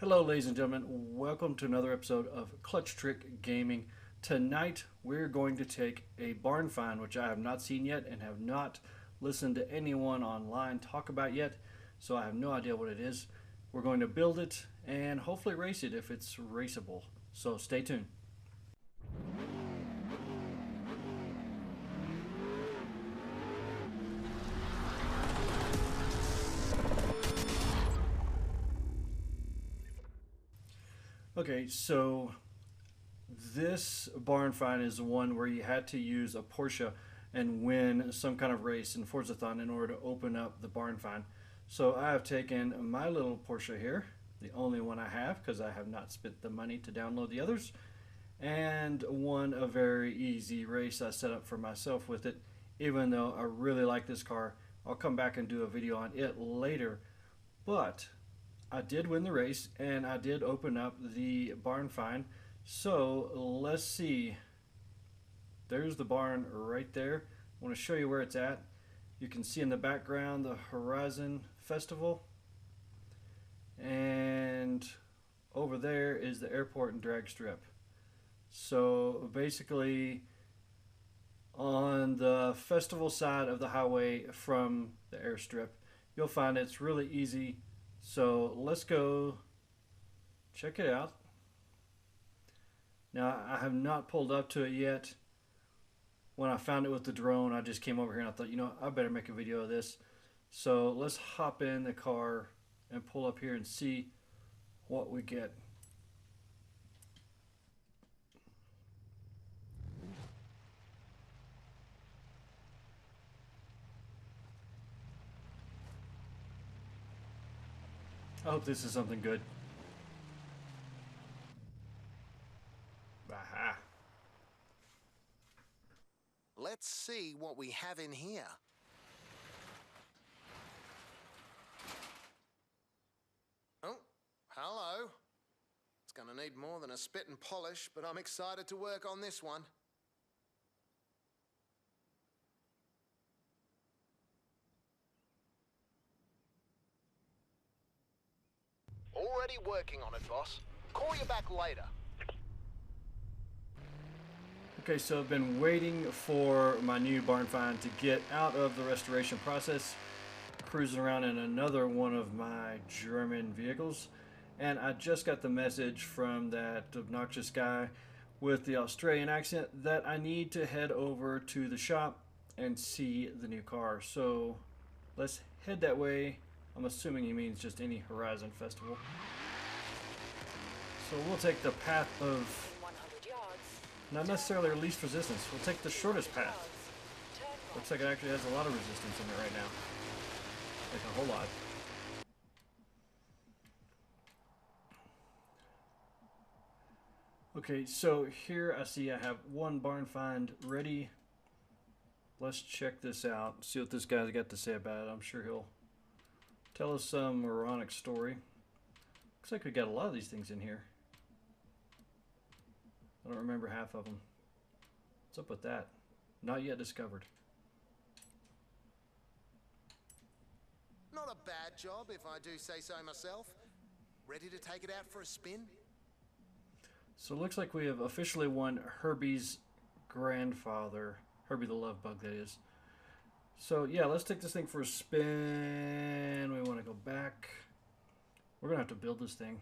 Hello ladies and gentlemen, welcome to another episode of Clutch Trick Gaming. Tonight we're going to take a barn find which I have not seen yet and have not listened to anyone online talk about yet, so I have no idea what it is. We're going to build it and hopefully race it if it's raceable, so stay tuned. Okay, so this barn find is the one where you had to use a Porsche and win some kind of race in Forzathon in order to open up the barn find. So I have taken my little Porsche here, the only one I have because I have not spent the money to download the others, and won a very easy race I set up for myself with it. Even though I really like this car, I'll come back and do a video on it later, but I did win the race and I did open up the barn find. So let's see. There's the barn right there. I want to show you where it's at. You can see in the background the Horizon Festival, and over there is the airport and drag strip. So basically on the festival side of the highway from the airstrip, you'll find it's really easy. So let's go check it out. Now I have not pulled up to it yet. When I found it with the drone, I just came over here and I thought, you know, I better make a video of this. So let's hop in the car and pull up here and see what we get. I hope this is something good. Aha. Let's see what we have in here. Oh, hello. It's gonna need more than a spit and polish, but I'm excited to work on this one. Already working on it, boss. Call you back later. Okay, so I've been waiting for my new barn find to get out of the restoration process, cruising around in another one of my German vehicles, and I just got the message from that obnoxious guy with the Australian accent that I need to head over to the shop and see the new car. So let's head that way. I'm assuming he means just any Horizon Festival. So we'll take the path of 100 yards. not necessarily least resistance. We'll take the shortest path. Looks like it actually has a lot of resistance in it right now. Like a whole lot. Okay, so here I see I have one barn find ready. Let's check this out. See what this guy's got to say about it. I'm sure he'll tell us some moronic story. Looks like we got a lot of these things in here. I don't remember half of them. What's up with that? Not yet discovered. Not a bad job, if I do say so myself. Ready to take it out for a spin? So it looks like we have officially won Herbie's grandfather. Herbie the Love Bug, that is. So yeah, let's take this thing for a spin. We want to go back. We're going to have to build this thing.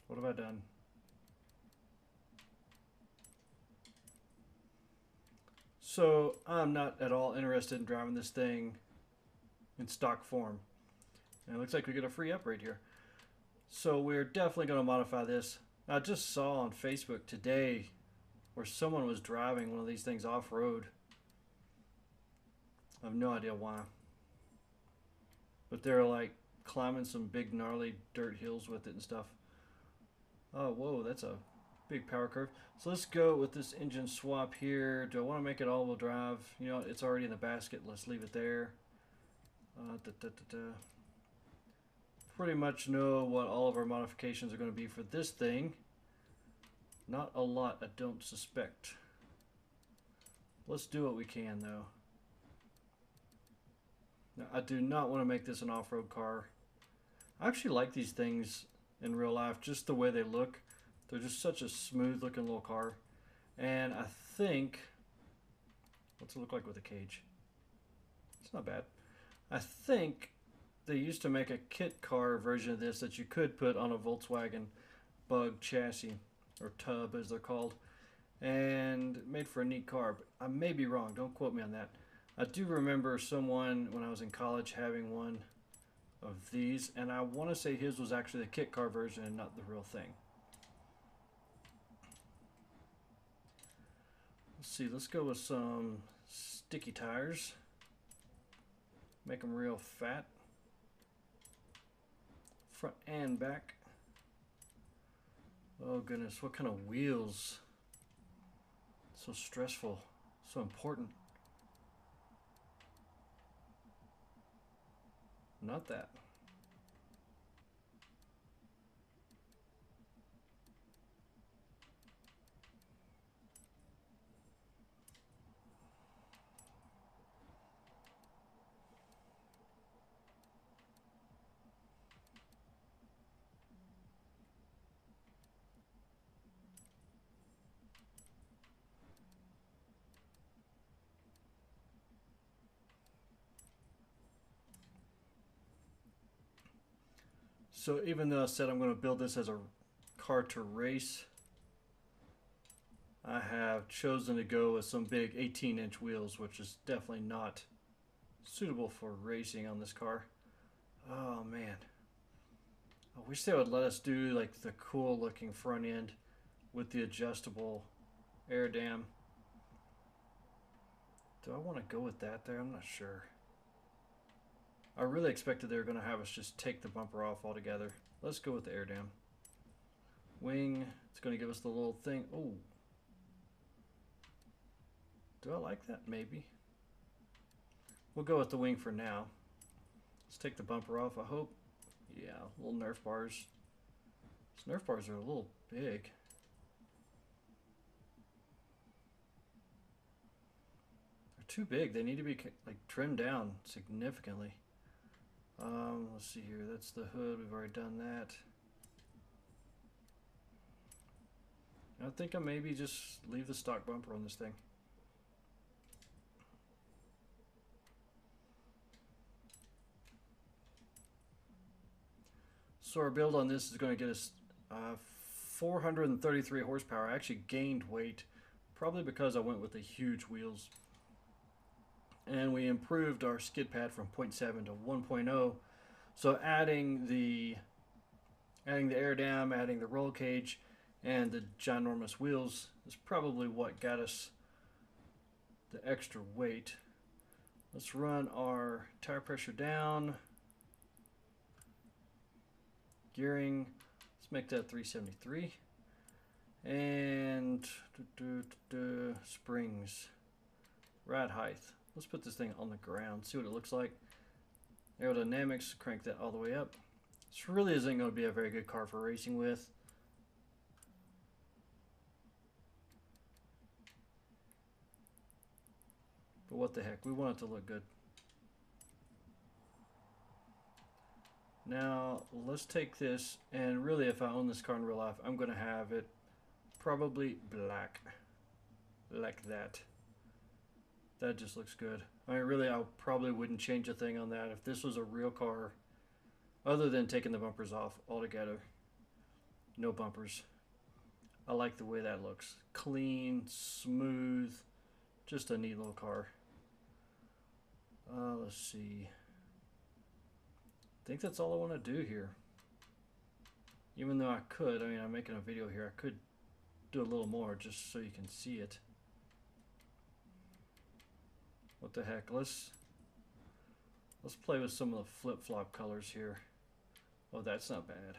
What have I done? So I'm not at all interested in driving this thing in stock form. And it looks like we get a free upgrade here. So we're definitely going to modify this. I just saw on Facebook today where someone was driving one of these things off-road. I have no idea why. But they're like climbing some big gnarly dirt hills with it and stuff. Oh, whoa, that's a big power curve. So let's go with this engine swap here. Do I want to make it all-wheel drive? You know, it's already in the basket. Let's leave it there. Pretty much know what all of our modifications are going to be for this thing. Not a lot, I don't suspect. Let's do what we can, though. Now, I do not want to make this an off-road car. I actually like these things in real life, just the way they look. They're just such a smooth looking little car. And I think, what's it look like with a cage? It's not bad. I think they used to make a kit car version of this that you could put on a Volkswagen Bug chassis, or tub as they're called, and made for a neat car. But I may be wrong, don't quote me on that. I do remember someone when I was in college having one of these, and I want to say his was actually the kit car version and not the real thing. Let's see, let's go with some sticky tires. Make them real fat. Front and back. Oh goodness, what kind of wheels? So stressful, so important. Not that. So even though I said I'm going to build this as a car to race, I have chosen to go with some big 18-inch wheels, which is definitely not suitable for racing on this car. Oh man, I wish they would let us do like the cool looking front end with the adjustable air dam. Do I want to go with that there? I'm not sure. I really expected they were going to have us just take the bumper off altogether. Let's go with the air dam. Wing, it's going to give us the little thing. Oh. Do I like that? Maybe. We'll go with the wing for now. Let's take the bumper off, I hope. Yeah, little Nerf bars. These Nerf bars are a little big. They're too big. They need to be like trimmed down significantly. Let's see here. That's the hood. We've already done that. I think I maybe just leave the stock bumper on this thing. So our build on this is going to get us 433 horsepower. I actually gained weight, probably because I went with the huge wheels. And we improved our skid pad from 0.7 to 1.0. So adding the air dam, adding the roll cage, and the ginormous wheels is probably what got us the extra weight. Let's run our tire pressure down. Gearing, let's make that 373. And springs, ride height. Let's put this thing on the ground, see what it looks like. Aerodynamics, crank that all the way up. This really isn't going to be a very good car for racing with. But what the heck, we want it to look good. Now, let's take this, and really if I own this car in real life, I'm going to have it probably black. Like that. That just looks good. I mean, really, I probably wouldn't change a thing on that if this was a real car, other than taking the bumpers off altogether. No bumpers. I like the way that looks. Clean, smooth, just a neat little car. Let's see. I think that's all I want to do here. Even though I could, I mean, I'm making a video here, I could do a little more just so you can see it. What the heck, let's play with some of the flip-flop colors here. Oh, that's not bad.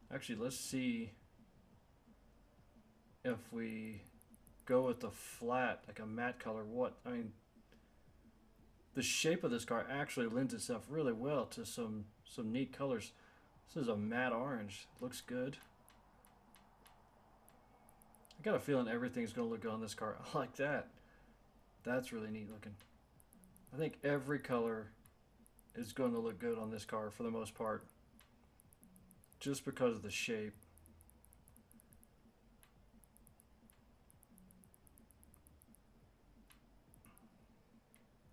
Actually, let's see if we go with the flat, like a matte color. I mean, the shape of this car actually lends itself really well to some neat colors. This is a matte orange. Looks good. I got a feeling everything's going to look good on this car. I like that. That's really neat looking. I think every color is going to look good on this car for the most part, just because of the shape.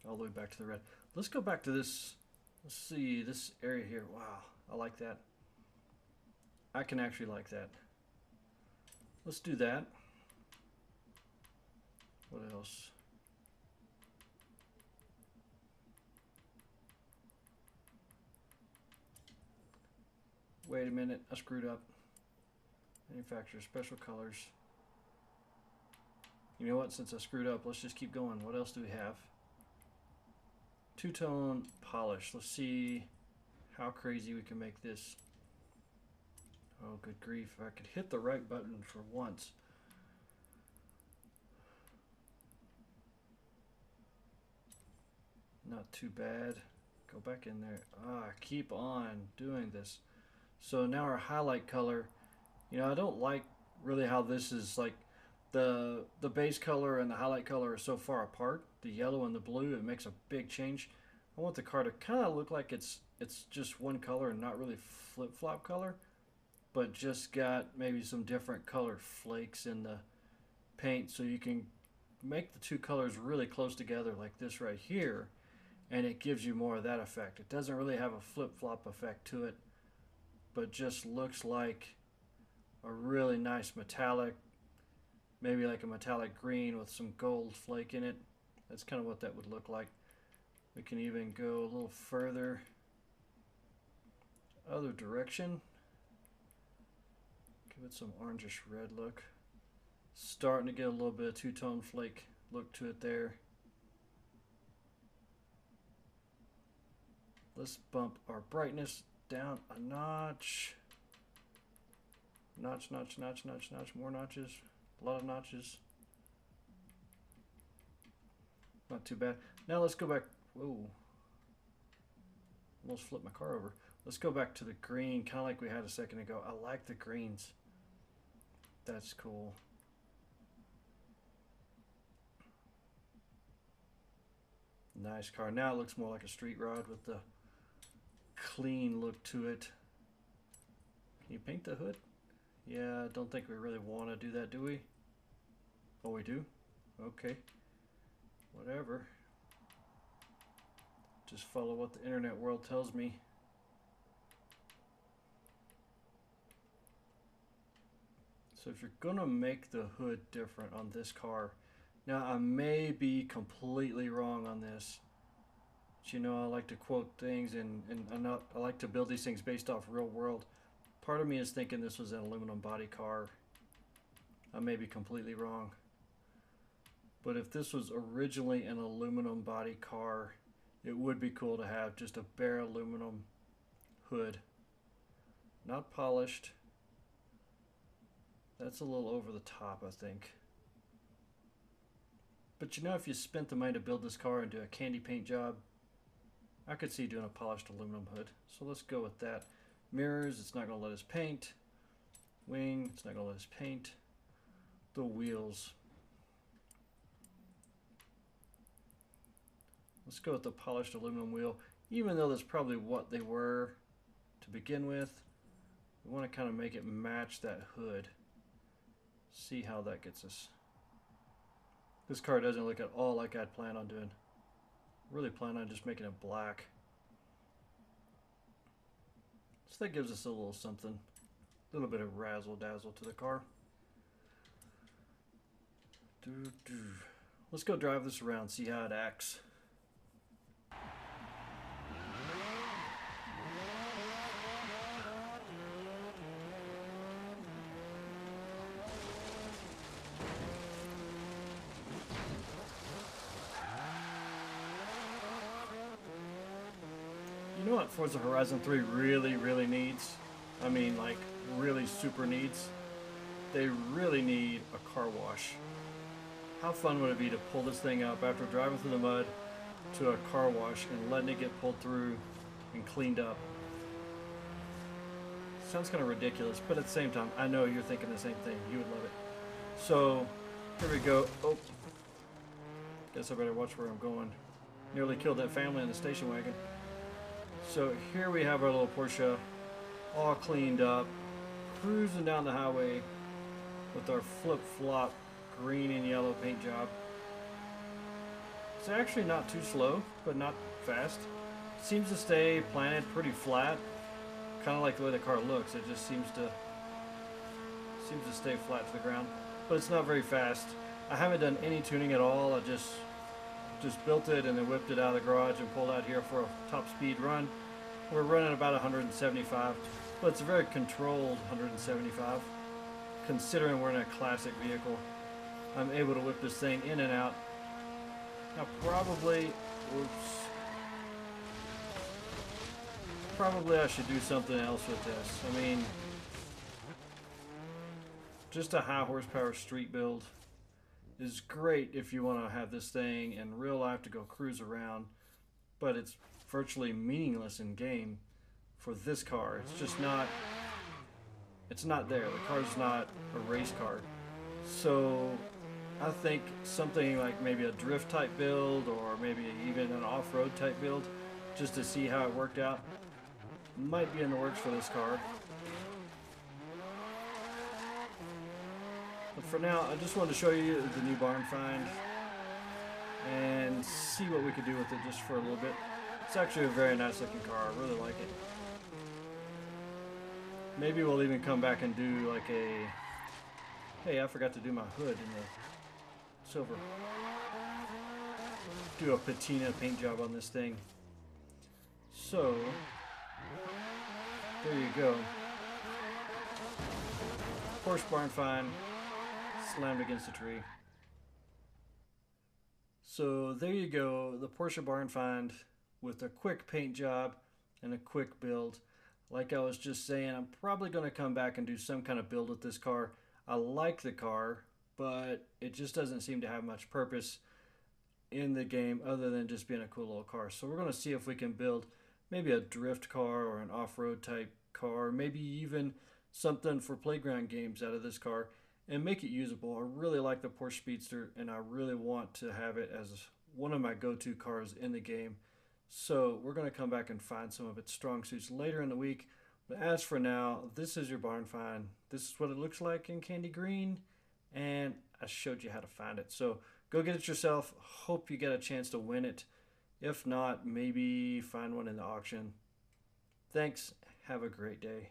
All the way back to the red. Let's go back to this. Let's see this area here. Wow, I like that. I can actually like that. Let's do that. What else? Wait a minute, I screwed up. Manufacturer, special colors. You know what, since I screwed up, let's just keep going. What else do we have? Two-tone polish. Let's see how crazy we can make this. Oh, good grief. If I could hit the right button for once. Not too bad. Go back in there. Keep on doing this. So now our highlight color, you know, I don't like really how this is like the base color and the highlight color are so far apart. The yellow and the blue, it makes a big change. I want the car to kind of look like it's just one color and not really flip-flop color, but just got maybe some different colored flakes in the paint, so you can make the two colors really close together like this right here, and it gives you more of that effect. It doesn't really have a flip-flop effect to it, but just looks like a really nice metallic, maybe like a metallic green with some gold flake in it. That's kind of what that would look like. We can even go a little further other direction. Give it some orangish red look. Starting to get a little bit of two-tone flake look to it there. Let's bump our brightness down a notch. Notch, notch, notch, notch, notch. More notches. A lot of notches. Not too bad. Now let's go back. Whoa. Almost flipped my car over. Let's go back to the green, kind of like we had a second ago. I like the greens. That's cool. Nice car. Now it looks more like a street rod with the clean look to it. Can you paint the hood? Yeah, I don't think we really want to do that, do we? Oh, we do? Okay. Whatever. Just follow what the internet world tells me. So if you're gonna make the hood different on this car, now I may be completely wrong on this, but you know, I like to quote things and I like to build these things based off real world. Part of me is thinking this was an aluminum body car. I may be completely wrong. But if this was originally an aluminum body car, it would be cool to have just a bare aluminum hood. Not polished. That's a little over the top, I think. But you know, if you spent the money to build this car and do a candy paint job, I could see doing a polished aluminum hood. So let's go with that. Mirrors, it's not going to let us paint. Wing, it's not going to let us paint. The wheels. Let's go with the polished aluminum wheel. Even though that's probably what they were to begin with, we want to kind of make it match that hood. See how that gets us. This car doesn't look at all like I'd plan on doing. Really plan on just making it black. So that gives us a little something. A little bit of razzle dazzle to the car. Let's go drive this around, see how it acts. You know what Forza Horizon 3 really needs? I mean, like, really super needs? They really need a car wash. How fun would it be to pull this thing up after driving through the mud to a car wash and letting it get pulled through and cleaned up? Sounds kind of ridiculous, but at the same time, I know you're thinking the same thing. You would love it. So, here we go. Oh, guess I better watch where I'm going. Nearly killed that family in the station wagon. So here we have our little Porsche all cleaned up, cruising down the highway with our flip-flop green and yellow paint job. It's actually not too slow, but not fast. Seems to stay planted pretty flat, kind of like the way the car looks. It just seems to stay flat to the ground, but it's not very fast. I haven't done any tuning at all. I just built it and then whipped it out of the garage and pulled out here for a top speed run. We're running about 175, but it's a very controlled 175. Considering we're in a classic vehicle, I'm able to whip this thing in and out. Now probably I should do something else with this. I mean, just a high horsepower street build is great if you want to have this thing in real life to go cruise around, but it's virtually meaningless in game for this car. It's just not, it's not there. The car's not a race car. So I think something like maybe a drift type build, or maybe even an off-road type build, just to see how it worked out, might be in the works for this car. But for now, I just wanted to show you the new barn find and see what we could do with it just for a little bit. It's actually a very nice looking car. I really like it. Maybe we'll even come back and do like a... Hey, I forgot to do my hood in the silver. Do a patina paint job on this thing. So, there you go. Porsche barn find. Slammed against a tree. So there you go, the Porsche barn find with a quick paint job and a quick build. Like I was just saying, I'm probably going to come back and do some kind of build with this car. I like the car, but it just doesn't seem to have much purpose in the game other than just being a cool little car. So we're going to see if we can build maybe a drift car or an off-road type car, maybe even something for playground games out of this car, and make it usable. I really like the Porsche Speedster, and I really want to have it as one of my go-to cars in the game. So we're going to come back and find some of its strong suits later in the week. But as for now, this is your barn find. This is what it looks like in candy green, and I showed you how to find it. So go get it yourself. Hope you get a chance to win it. If not, maybe find one in the auction. Thanks. Have a great day.